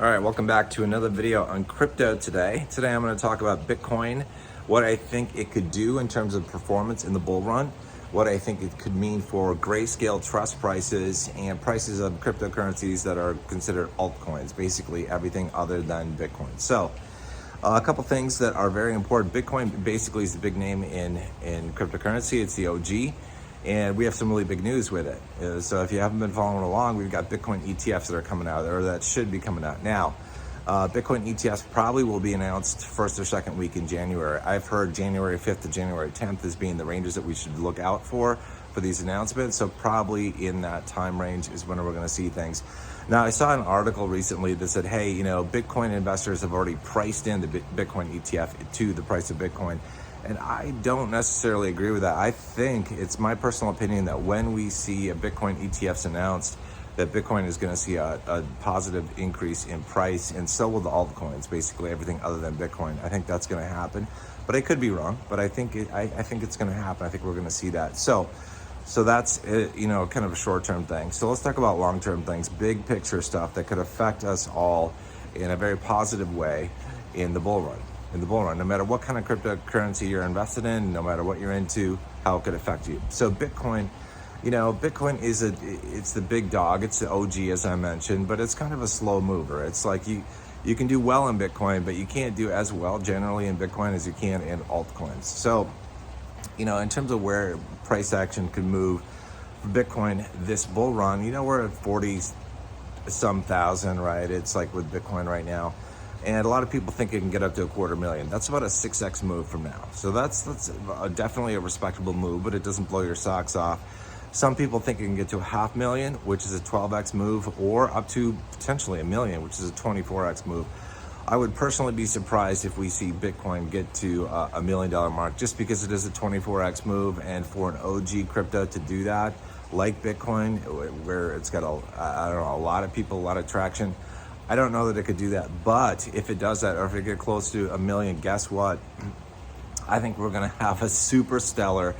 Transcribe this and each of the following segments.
All right, welcome back to another video on crypto today. Today I'm going to talk about Bitcoin, what I think it could do in terms of performance in the bull run, what I think it could mean for Grayscale trust prices and prices of cryptocurrencies that are considered altcoins, basically everything other than Bitcoin. So a couple things that are very important. Bitcoin basically is the big name in cryptocurrency. It's the OG. And we have some really big news with it. So if you haven't been following along, we've got Bitcoin ETFs that are coming out, or that should be coming out now. Bitcoin ETFs probably will be announced first or second week in January. I've heard January 5th to January 10th as being the ranges that we should look out for these announcements. So probably in that time range is when we're going to see things. Now, I saw an article recently that said, hey, Bitcoin investors have already priced in the Bitcoin ETF to the price of Bitcoin. And I don't necessarily agree with that. I think it's my personal opinion that when we see a Bitcoin ETFs announced, that Bitcoin is going to see a positive increase in price, and so will the altcoins, basically everything other than Bitcoin. I think that's going to happen, but I could be wrong. But I think it's going to happen. I think we're going to see that. So that's kind of a short-term thing. So let's talk about long-term things, big picture stuff that could affect us all in a very positive way in the bull run. No matter what kind of cryptocurrency you're invested in, no matter what you're into, how it could affect you. So Bitcoin, Bitcoin it's the big dog. It's the OG, as I mentioned, but it's kind of a slow mover. It's like you can do well in Bitcoin, but you can't do as well generally in Bitcoin as you can in altcoins. So, in terms of where price action could move for Bitcoin this bull run, we're at 40 some thousand, right? It's like with Bitcoin right now. And a lot of people think it can get up to $250,000. That's about a 6x move from now. So that's definitely a respectable move, but it doesn't blow your socks off. Some people think it can get to $500,000, which is a 12x move, or up to potentially $1 million, which is a 24x move. I would personally be surprised if we see Bitcoin get to $1 million mark, just because it is a 24x move, and for an OG crypto to do that, like Bitcoin, where it's got a lot of people, a lot of traction. I don't know that it could do that, but if it does that, or if it get close to $1 million, guess what? I think we're going to have a super stellar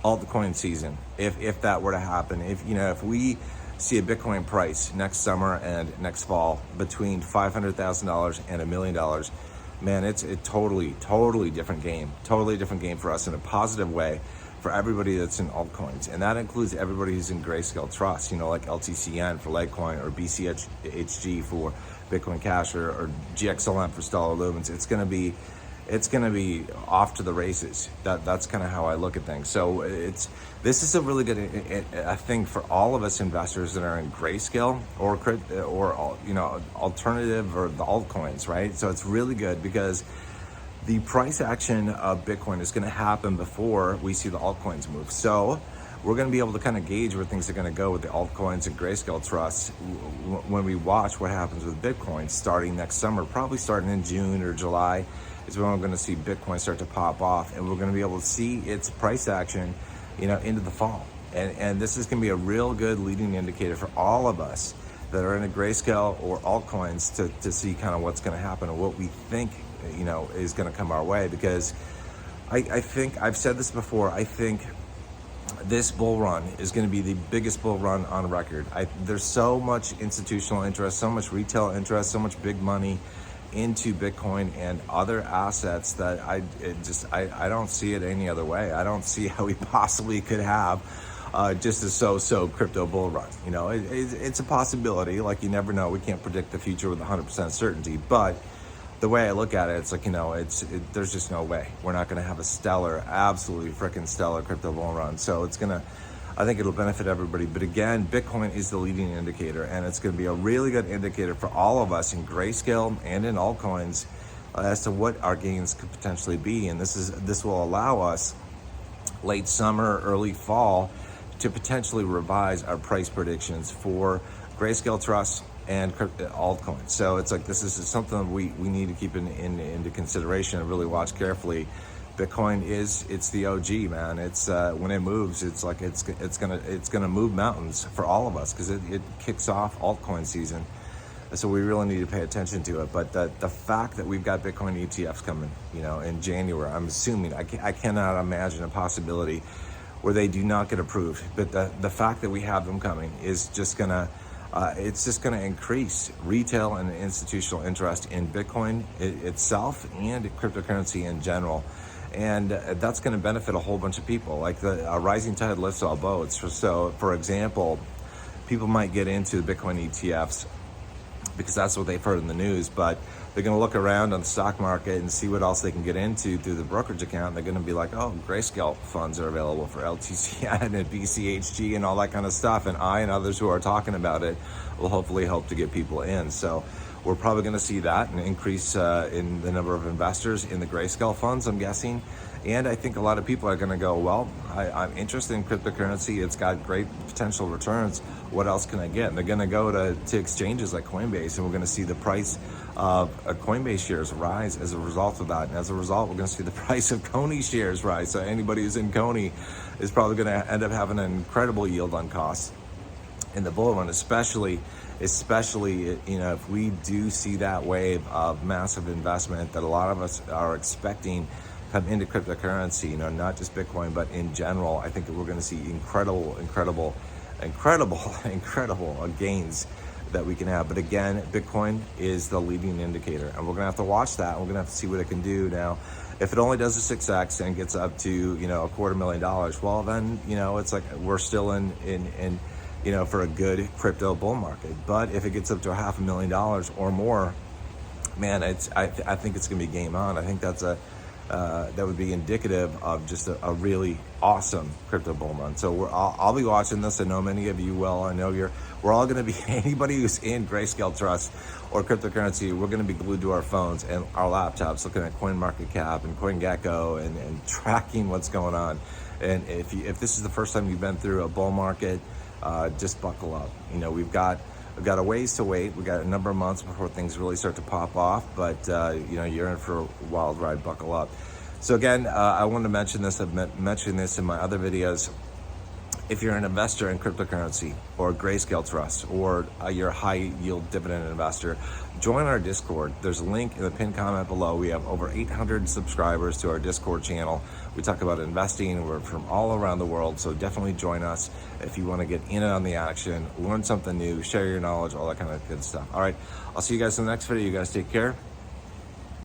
altcoin season if that were to happen. If we see a Bitcoin price next summer and next fall between $500,000 and $1 million, man, it's a totally different game. Totally different game for us in a positive way for everybody that's in altcoins. And that includes everybody who's in Grayscale Trust, like LTCN for Litecoin, or BCHG for Bitcoin Cash, or GXLM for Stellar Lumens. It's gonna be off to the races. That's kind of how I look at things. So this is a really good thing for all of us investors that are in Grayscale or alternative or the altcoins, right? So it's really good because the price action of Bitcoin is going to happen before we see the altcoins move. So we're going to be able to kind of gauge where things are going to go with the altcoins and Grayscale trusts when we watch what happens with Bitcoin starting next summer, probably starting in June or July is when we're going to see Bitcoin start to pop off, and we're going to be able to see its price action, into the fall. And this is going to be a real good leading indicator for all of us that are in a Grayscale or altcoins to see kind of what's going to happen and what we think is going to come our way. Because I think I've said this before, I think this bull run is going to be the biggest bull run on record. There's so much institutional interest, so much retail interest, so much big money into Bitcoin and other assets that I don't see it any other way. I don't see how we possibly could have just a so crypto bull run. It's a possibility. Like, you never know. We can't predict the future with 100% certainty, but the way I look at it, it's like, there's just no way. We're not going to have a absolutely freaking stellar crypto bull run. So I think it'll benefit everybody. But again, Bitcoin is the leading indicator, and it's going to be a really good indicator for all of us in Grayscale and in altcoins as to what our gains could potentially be. And this will allow us late summer, early fall to potentially revise our price predictions for Grayscale Trust and altcoins. So it's like, this is something we need to keep into consideration and really watch carefully. Bitcoin it's the OG, man. It's when it moves, it's like it's gonna move mountains for all of us, because it kicks off altcoin season. So we really need to pay attention to it. But the fact that we've got Bitcoin ETFs coming, in January, I'm assuming, I cannot imagine a possibility where they do not get approved. But the fact that we have them coming is just gonna, it's just going to increase retail and institutional interest in Bitcoin itself and cryptocurrency in general. And that's going to benefit a whole bunch of people. Like a rising tide lifts all boats. So, for example, people might get into the Bitcoin ETFs because that's what they've heard in the news, but they're going to look around on the stock market and see what else they can get into through the brokerage account. They're going to be like, oh, Grayscale funds are available for LTCN and BCHG and all that kind of stuff. And I and others who are talking about it will hopefully help to get people in. So we're probably going to see that an increase in the number of investors in the Grayscale funds, I'm guessing. And I think a lot of people are going to go, well, I'm interested in cryptocurrency. It's got great potential returns. What else can I get? And they're going to go to exchanges like Coinbase, and we're going to see the price of Coinbase shares rise as a result of that. And as a result, we're going to see the price of Coney shares rise. So anybody who's in Coney is probably going to end up having an incredible yield on costs in the bull run, especially, if we do see that wave of massive investment that a lot of us are expecting come into cryptocurrency, not just Bitcoin, but in general. I think that we're going to see incredible gains that we can have. But again, Bitcoin is the leading indicator, and we're going to have to watch that. We're going to have to see what it can do. Now, if it only does a 6x and gets up to, $250,000, well, then, it's like we're still in for a good crypto bull market. But if it gets up to $500,000 or more, man, I think it's going to be game on. I think that would be indicative of just a really awesome crypto bull run. So I'll be watching this. I know many of you will. I know we're all going to be, anybody who's in Grayscale Trust or cryptocurrency, we're going to be glued to our phones and our laptops looking at CoinMarketCap and CoinGecko and tracking what's going on. And if this is the first time you've been through a bull market, just buckle up. We've got a ways to wait. We've got a number of months before things really start to pop off, but you're in for a wild ride. Buckle up. So again, I wanted to mention this. I've mentioned this in my other videos. If you're an investor in cryptocurrency or Grayscale Trust, or you're a high yield dividend investor, join our Discord. There's a link in the pinned comment below. We have over 800 subscribers to our Discord channel. We talk about investing. We're from all around the world, so definitely join us if you want to get in on the action, learn something new, share your knowledge, all that kind of good stuff. All right, I'll see you guys in the next video. You guys take care.